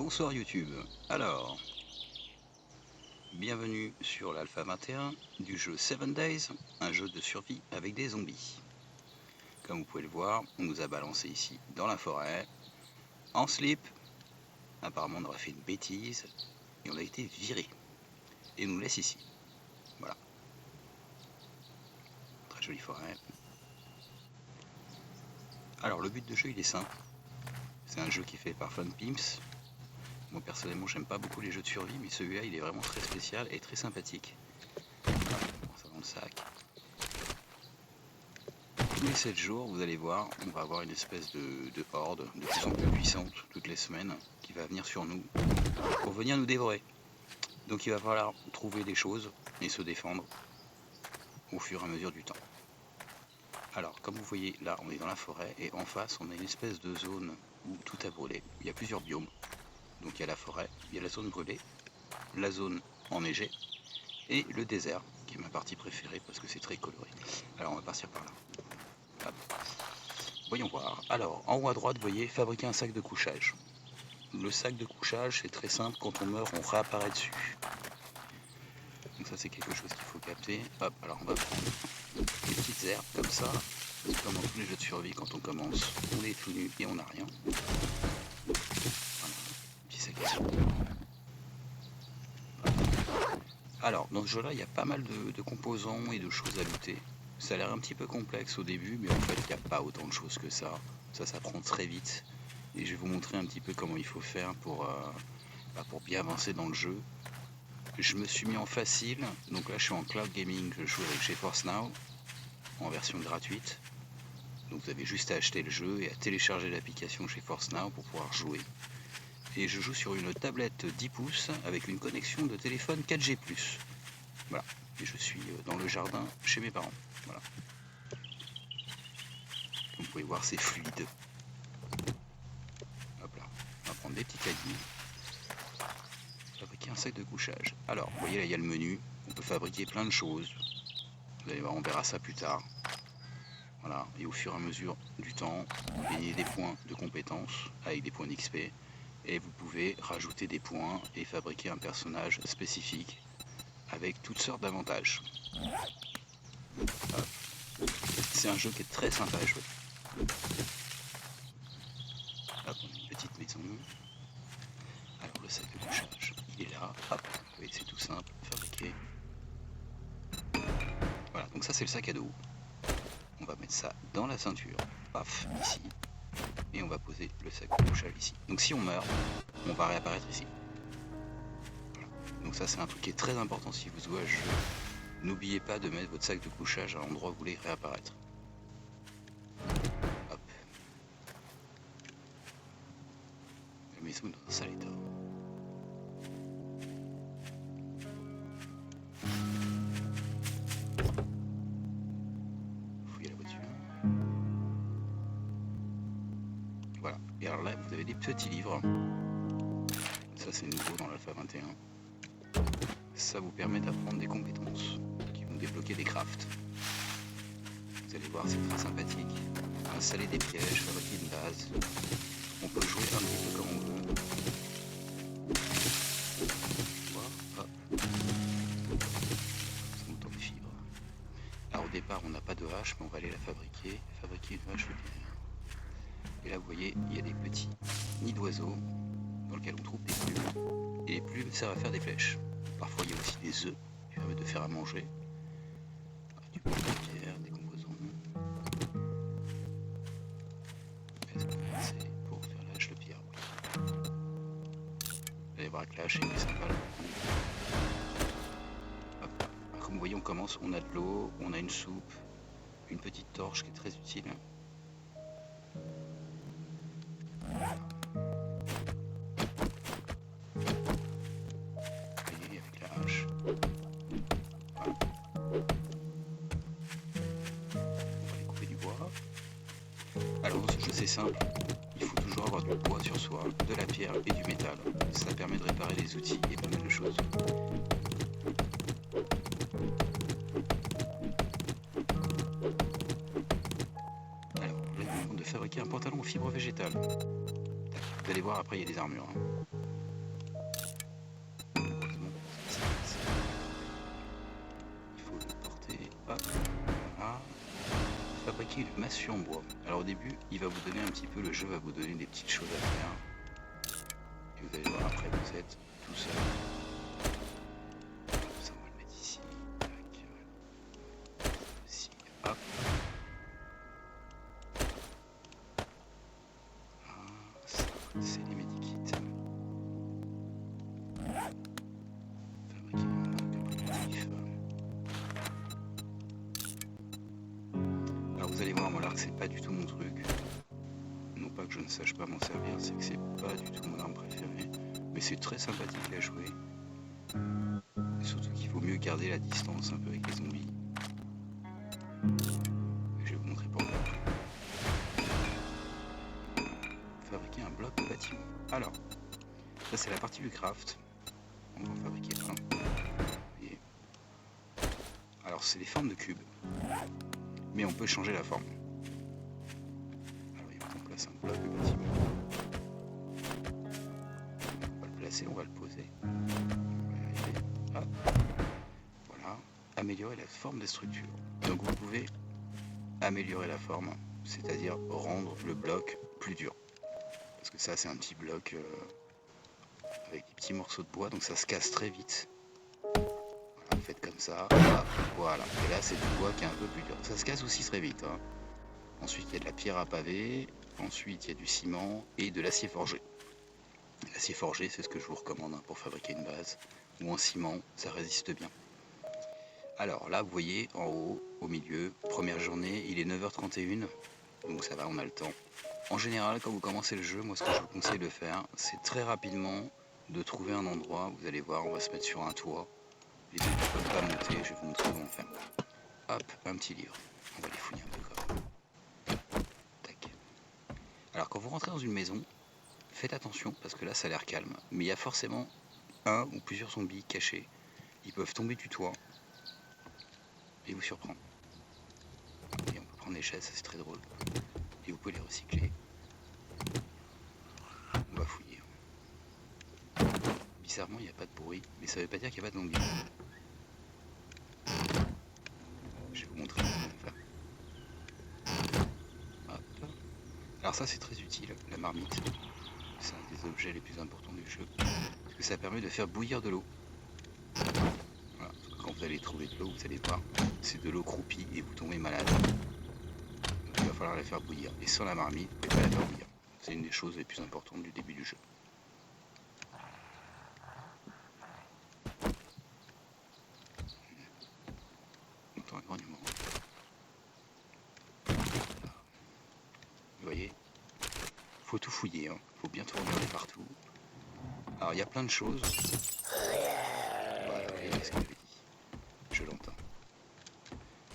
Bonsoir YouTube. Alors, bienvenue sur l'Alpha 21 du jeu 7 Days, un jeu de survie avec des zombies. Comme vous pouvez le voir, on nous a balancé ici dans la forêt, en slip. Apparemment on aurait fait une bêtise et on a été viré. Et on nous laisse ici. Voilà. Très jolie forêt. Alors le but de jeu il est simple. C'est un jeu qui est fait par Funpimps. Moi personnellement j'aime pas beaucoup les jeux de survie, mais celui-là il est vraiment très spécial et très sympathique. Voilà, ça dans le sac. Tous les 7 jours, vous allez voir, on va avoir une espèce de horde de plus en plus puissante toutes les semaines qui va venir sur nous pour venir nous dévorer. Donc il va falloir trouver des choses et se défendre au fur et à mesure du temps. Alors comme vous voyez là on est dans la forêt et en face on a une espèce de zone où tout a brûlé. Il y a plusieurs biomes. Donc il y a la forêt, il y a la zone brûlée, la zone enneigée et le désert qui est ma partie préférée parce que c'est très coloré. Alors on va partir par là. Hop. Voyons voir. Alors, en haut à droite, vous voyez, fabriquer un sac de couchage. Le sac de couchage, c'est très simple. Quand on meurt, on réapparaît dessus. Donc ça, c'est quelque chose qu'il faut capter. Hop, alors on va prendre des petites herbes comme ça. Comme dans tous les jeux de survie, quand on commence, on est tout nu et on n'a rien. Voilà, petit sac à dos. Alors, dans ce jeu-là, il y a pas mal de composants et de choses à looter. Ça a l'air un petit peu complexe au début, mais en fait, il n'y a pas autant de choses que ça. Ça s'apprend très vite. Et je vais vous montrer un petit peu comment il faut faire pour bien avancer dans le jeu. Je me suis mis en facile. Donc là, je suis en cloud gaming. Je joue avec GeForce Now en version gratuite. Donc vous avez juste à acheter le jeu et à télécharger l'application GeForce Now pour pouvoir jouer. Et je joue sur une tablette 10 pouces avec une connexion de téléphone 4G+. Voilà. Et je suis dans le jardin chez mes parents. Voilà. Comme vous pouvez voir, c'est fluide. Hop là. On va prendre des petits cailloux. Fabriquer un sac de couchage. Alors, vous voyez là, il y a le menu. On peut fabriquer plein de choses. Vous allez voir, on verra ça plus tard. Voilà. Et au fur et à mesure du temps, vous gagnez des points de compétences avec des points d'XP. Et vous pouvez rajouter des points et fabriquer un personnage spécifique avec toutes sortes d'avantages. C'est un jeu qui est très sympa à jouer. Hop, on a une petite maison. Alors le sac de couchage, il est là. Hop, vous voyez, c'est tout simple, fabriqué. Voilà, donc ça c'est le sac à dos. On va mettre ça dans la ceinture. Paf, ici. Et on va poser le sac de couchage ici. Donc si on meurt, on va réapparaître ici. Voilà. Donc ça c'est un truc qui est très important si vous jouez à ce jeu. N'oubliez pas de mettre votre sac de couchage à l'endroit où vous voulez réapparaître. Hop. La maison est dans un sale état. Fouillez la voiture. Voilà. Et alors là, vous avez des petits livres. Ça c'est nouveau dans l'Alpha 21. Ça vous permet d'apprendre des compétences qui vont débloquer des crafts. Vous allez voir, c'est très sympathique. Installer des pièges, fabriquer une base. On peut jouer un petit peu comme on veut. Hop. Ça monte des fibres. Alors au départ, on n'a pas de hache, mais on va aller la fabriquer. Fabriquer une hache de pierre. Et là, vous voyez, il y a des petits nids d'oiseaux dans lesquels on trouve des plumes. Et les plumes servent à faire des flèches. Parfois, il y a aussi des œufs qui permettent de faire à manger. Du bois de pierre, des composants. Est-ce qu'on a assez pour faire la hache de pierre? Vous allez voir que la hache est sympa. Hop. Alors, comme vous voyez, on commence, on a de l'eau, on a une soupe, une petite torche qui est très utile. Alors dans ce jeu c'est simple, il faut toujours avoir du bois sur soi, de la pierre et du métal. Ça permet de réparer les outils et pas mal de choses. Alors là il me demande de fabriquer un pantalon en fibre végétale. Vous allez voir après il y a des armures. Hop, voilà. Fabriquer une massue en bois. Alors au début, il va vous donner un petit peu, le jeu va vous donner des petites choses à faire. Et vous allez voir après, vous êtes tout seul. Ça, on va le mettre ici. Tac. Ici, hop. Ça, c'est les medikits. Fabriquer un actif. Alors vous allez voir, moi l'arc c'est pas du tout mon truc. Non pas que je ne sache pas m'en servir, c'est que c'est pas du tout mon arme préférée. Mais c'est très sympathique à jouer. Et surtout qu'il vaut mieux garder la distance un peu avec les zombies. Et je vais vous montrer pourquoi. Fabriquer un bloc de bâtiment. Alors, ça c'est la partie du craft. On va en fabriquer un. Et... alors c'est des formes de cubes. Mais on peut changer la forme. Alors il faut qu'on place un bloc de bâtiment. On va le placer, on va le poser. Hop. Voilà. Améliorer la forme des structures. Donc vous pouvez améliorer la forme, c'est-à-dire rendre le bloc plus dur. Parce que ça c'est un petit bloc avec des petits morceaux de bois, donc ça se casse très vite. Voilà, faites comme ça. Hop, voilà. Et là c'est du bois qui est un peu plus dur. Ça se casse aussi très vite. Hein. Ensuite il y a de la pierre à pavé. Ensuite il y a du ciment et de l'acier forgé. L'acier forgé c'est ce que je vous recommande pour fabriquer une base. Ou en ciment, ça résiste bien. Alors là vous voyez en haut, au milieu, première journée, il est 9h31. Donc ça va, on a le temps. En général, quand vous commencez le jeu, moi ce que je vous conseille de faire, c'est très rapidement de trouver un endroit. Vous allez voir, on va se mettre sur un toit. Les autres ne peuvent pas monter, je vais vous montrer comment faire. Hop, un petit livre. On va les fouiller un peu quand même. Tac. Alors quand vous rentrez dans une maison, faites attention parce que là ça a l'air calme. Mais il y a forcément un ou plusieurs zombies cachés. Ils peuvent tomber du toit et vous surprendre. Et on peut prendre des chaises, c'est très drôle. Et vous pouvez les recycler. On va fouiller. Bizarrement, il n'y a pas de bruit, mais ça ne veut pas dire qu'il n'y a pas de zombies. Je vais vous montrer comment faire. Hop. Alors ça, c'est très utile, la marmite. C'est un des objets les plus importants du jeu. Parce que ça permet de faire bouillir de l'eau. Voilà. Parce que quand vous allez trouver de l'eau, vous allez voir, c'est de l'eau croupie et vous tombez malade. Donc il va falloir la faire bouillir. Et sans la marmite, vous ne pouvez pas la faire bouillir. C'est une des choses les plus importantes du début du jeu. Un grognement. Vous voyez, faut tout fouiller, hein. Faut bien tout regarder partout. Alors il y a plein de choses. Voilà, vous voyez ce que j'avais dit. Je l'entends.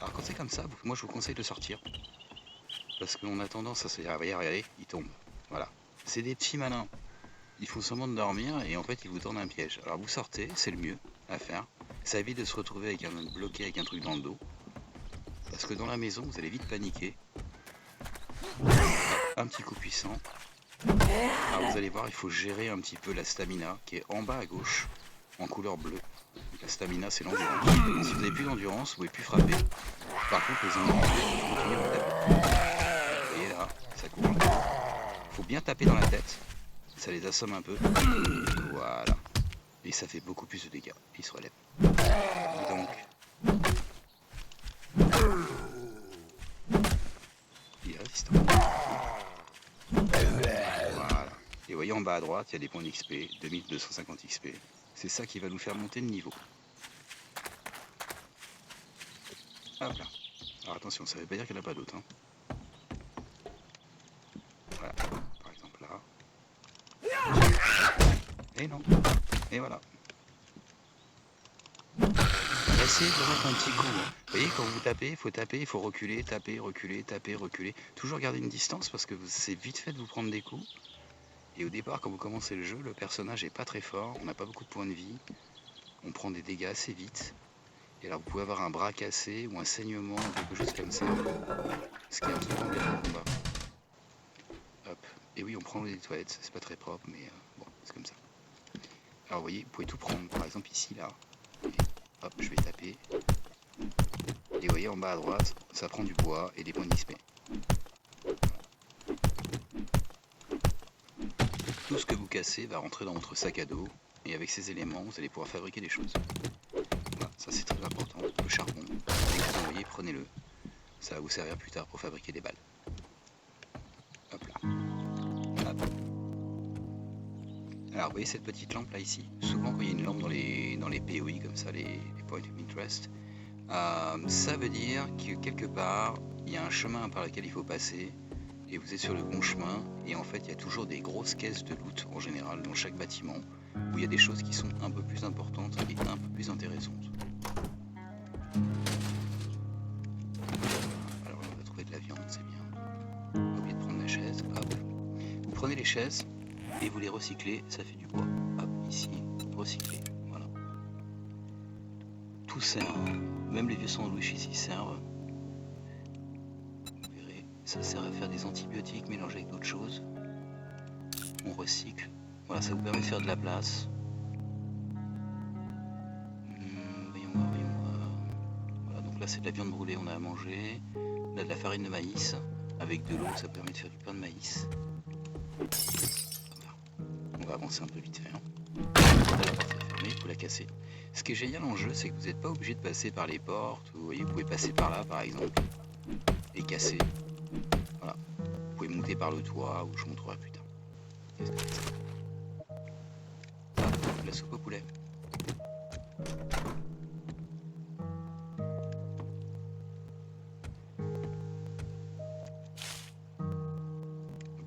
Alors quand c'est comme ça, moi je vous conseille de sortir. Parce qu'on a tendance à se dire, ah, regardez, il tombe. Voilà. C'est des petits malins. Ils font semblant de dormir et en fait ils vous tendent un piège. Alors vous sortez, c'est le mieux à faire. Ça évite de se retrouver avec bloqué avec un truc dans le dos. Parce que dans la maison, vous allez vite paniquer. Un petit coup puissant. Alors vous allez voir, il faut gérer un petit peu la stamina qui est en bas à gauche, en couleur bleue. La stamina, c'est l'endurance. Si vous n'avez plus d'endurance, vous ne pouvez plus frapper. Par contre, les ennemis, vous continuez à taper. Vous voyez là, ça court un peu. Il faut bien taper dans la tête. Ça les assomme un peu. Voilà. Et ça fait beaucoup plus de dégâts. Ils se relèvent. Et donc... il est résistant. Voilà. Et vous voyez en bas à droite, il y a des points d'XP, 2250 XP. C'est ça qui va nous faire monter de niveau. Hop là. Alors attention, ça ne veut pas dire qu'il n'y en a pas d'autres. Hein. Voilà. Par exemple là. Et non. Et voilà. Essayez de remettre un petit coup. Hein. Vous voyez, quand vous tapez, il faut reculer, taper, reculer, taper, reculer. Toujours garder une distance parce que c'est vite fait de vous prendre des coups. Et au départ, quand vous commencez le jeu, le personnage est pas très fort, on n'a pas beaucoup de points de vie, on prend des dégâts assez vite. Et alors vous pouvez avoir un bras cassé ou un saignement ou quelque chose comme ça. Ce qui est un petit peu embêtant au combat. Hop. Et oui, on prend les toilettes, c'est pas très propre, mais bon, c'est comme ça. Alors vous voyez, vous pouvez tout prendre. Par exemple ici, là. Et hop, je vais taper. Et Et vous voyez en bas à droite, ça prend du bois et des points d'XP. Tout ce que vous cassez va rentrer dans votre sac à dos, et avec ces éléments, vous allez pouvoir fabriquer des choses. Voilà, ça c'est très important. Le charbon, dès que vous envoyez, prenez-le. Ça va vous servir plus tard pour fabriquer des balles. Hop là. Hop. Alors vous voyez cette petite lampe là ici. Souvent quand il y a une lampe dans les POI comme ça, les Point of Interest, ça veut dire que quelque part, il y a un chemin par lequel il faut passer, et vous êtes sur le bon chemin, et en fait il y a toujours des grosses caisses de loot en général dans chaque bâtiment, où il y a des choses qui sont un peu plus importantes et un peu plus intéressantes. Alors là on va trouver de la viande, c'est bien. Pas oublier de prendre la chaise, hop. Vous prenez les chaises, et vous les recyclez, ça fait du bois. Hop, ici, recycler, voilà. Tout sert, hein. Même les vieux sandwichs ici servent. Vous verrez, ça sert à faire des antibiotiques mélangés avec d'autres choses. On recycle. Voilà, ça vous permet de faire de la place. Voyons voir, voyons voir. Voilà, donc là c'est de la viande brûlée, on a à manger. Là de la farine de maïs. Avec de l'eau, ça permet de faire du pain de maïs. On va avancer un peu vite fait. Hein. La porte est fermée, il faut la casser. Ce qui est génial en jeu, c'est que vous n'êtes pas obligé de passer par les portes. Vous voyez, vous pouvez passer par là par exemple. Et casser. Voilà. Vous pouvez monter par le toit, ou je vous montrerai plus tard. Qu'est-ce que c'est ça ? Ah, de la soupe au poulet.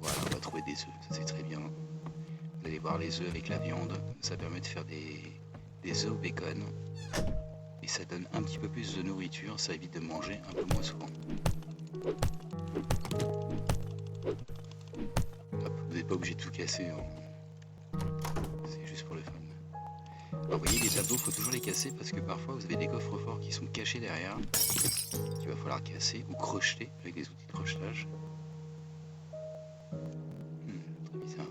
Voilà, on va trouver des œufs, ça c'est très bien. Vous allez voir les œufs avec la viande, ça permet de faire des œufs au bacon. Et ça donne un petit peu plus de nourriture, ça évite de manger un peu moins souvent. Hop, vous n'êtes pas obligé de tout casser, hein. C'est juste pour le fun. Alors vous voyez les tableaux, il faut toujours les casser parce que parfois vous avez des coffres forts qui sont cachés derrière, qu'il va falloir casser ou crocheter avec des outils de crochetage. Très bizarre.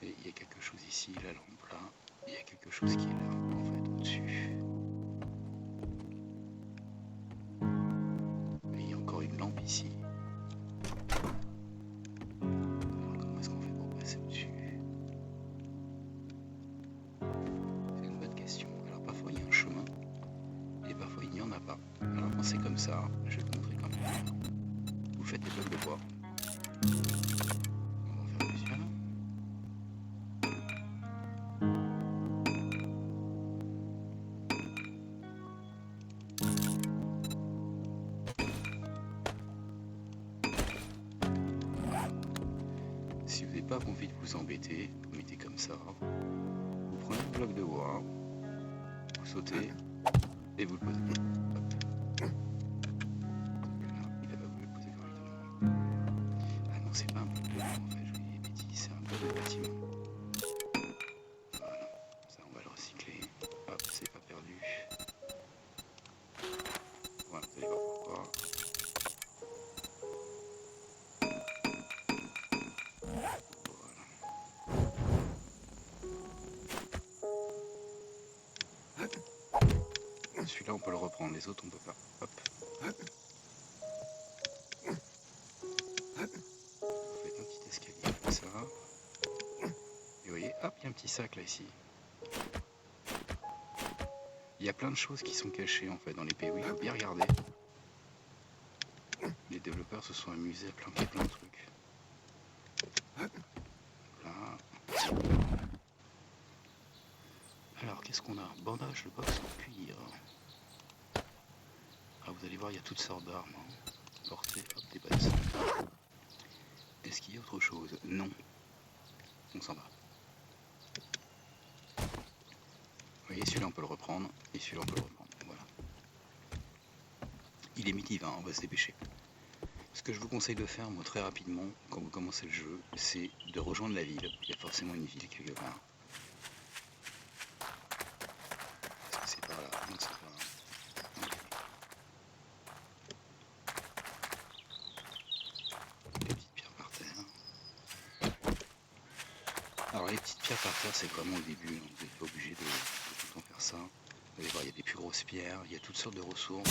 Et il y a quelque chose ici, la lampe là, il y a quelque chose qui est là, en fait, au-dessus. Et il y a encore une lampe ici. Alors comment est-ce qu'on fait pour passer au-dessus? C'est une bonne question. Alors parfois il y a un chemin, et parfois il n'y en a pas. Alors quand c'est comme ça, je vais vous montrer quand même. Vous faites des blocs de bois. On va en faire plusieurs. Si vous n'avez pas envie de vous embêter, vous mettez comme ça. Vous prenez un bloc de bois, vous sautez et vous le posez. Hop. Il a pas voulu le poser correctement. Ah non, c'est pas un bloc de bois en fait, je vous dis des bêtises, c'est un bloc de bâtiment. Voilà, ça on va le recycler. Hop, c'est pas perdu. Voilà, vous allez voir pourquoi. Celui-là on peut le reprendre, les autres on peut pas. Hop. Vous faites un petit escalier comme ça. Et vous voyez, hop, il y a un petit sac là ici. Il y a plein de choses qui sont cachées en fait dans les POI, il faut bien regarder. Les développeurs se sont amusés à planquer plein de trucs. Là. Alors qu'est-ce qu'on a? Bandage de boxe en cuir. Ah, vous allez voir, il y a toutes sortes d'armes. Hein. Portée, hop, des bottes. Est-ce qu'il y a autre chose? Non. On s'en va. Vous voyez, celui-là on peut le reprendre, et celui-là on peut le reprendre. Voilà. Il est midi 20, on va se dépêcher. Ce que je vous conseille de faire, moi, très rapidement, quand vous commencez le jeu, c'est de rejoindre la ville. Il y a forcément une ville quelque part. petites pierres par terre, c'est vraiment au début, hein. Vous n'êtes pas obligé de tout le temps faire ça. Vous allez voir, il y a des plus grosses pierres, il y a toutes sortes de ressources.